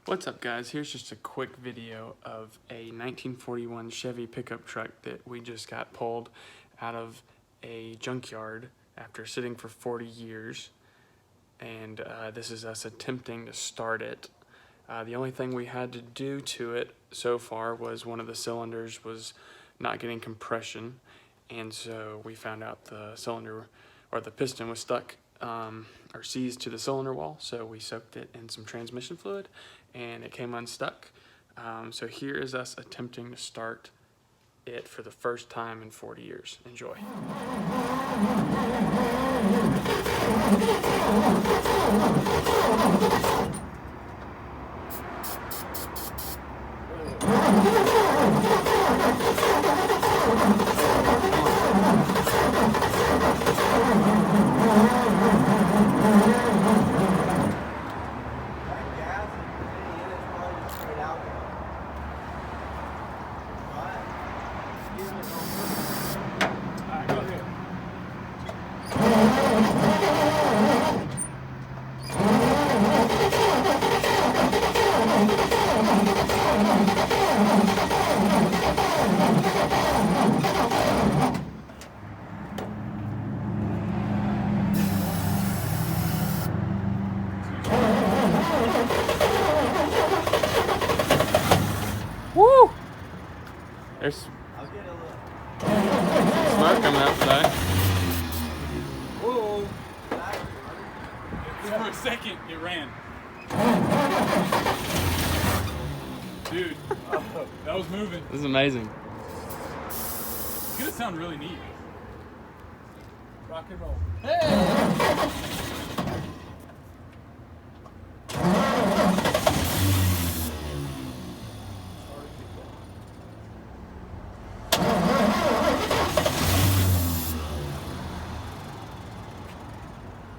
What's up, guys? Here's just a quick video of a 1941 Chevy pickup truck that we just got pulled out of a junkyard after sitting for 40 years. And this is us attempting to start it. The only thing we had to do to it so far was one of the cylinders was not getting compression, and so we found out the cylinder or the piston was stuck or seized to the cylinder wall, so we soaked it in some transmission fluid and it came unstuck. So here is us attempting to start it for the first time in 40 years. Enjoy. Woo! There's smoke coming outside. Whoa! For a second, it ran. Dude, that was moving. This is amazing. It's gonna sound really neat. Rock and roll. Hey!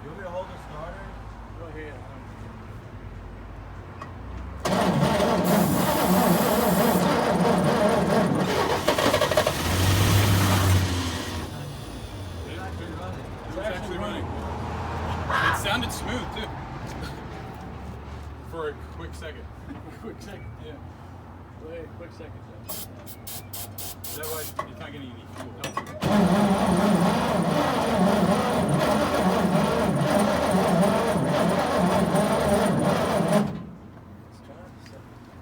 You want me to hold the starter? Go ahead. It's actually running. It sounded smooth too. For a quick second. Quick second. Yeah. Go ahead, quick second. That way you're not getting any fuel.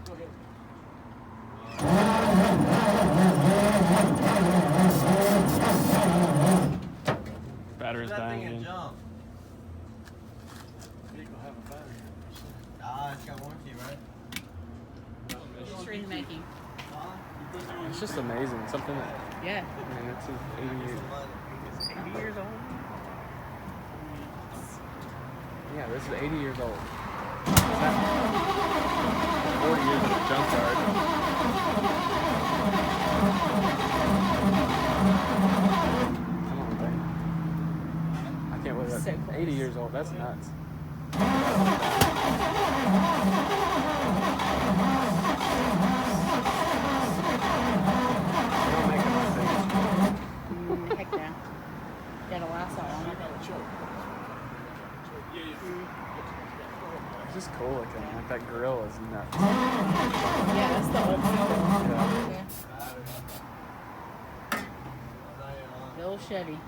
Go ahead. Battery's That dying thing again. and jump. Vehicle have a battery. It's got warranty, right? Just remaking. It's just amazing. Something that, Yeah. I mean, it's 80 years. 80 years old. Yeah, this is 80 years old. 40 years in a junkyard. Come on, babe. I can't believe that's So close. 80 years old. That's nuts. They don't make it like this. Heck no. Got a lasso on it. It's just cool looking. Like that grill is nuts. Yeah, that's the old school. Yeah. The old Chevy.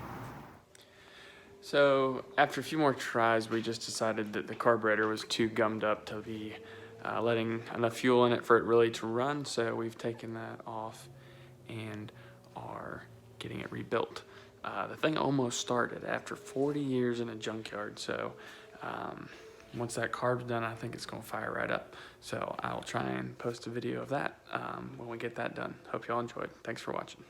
So after a few more tries, we just decided that the carburetor was too gummed up to be letting enough fuel in it for it really to run. So we've taken that off and are getting it rebuilt. The thing almost started after 40 years in a junkyard. So once that carb's done, I think it's gonna fire right up. So I'll try and post a video of that when we get that done. Hope y'all enjoyed. Thanks for watching.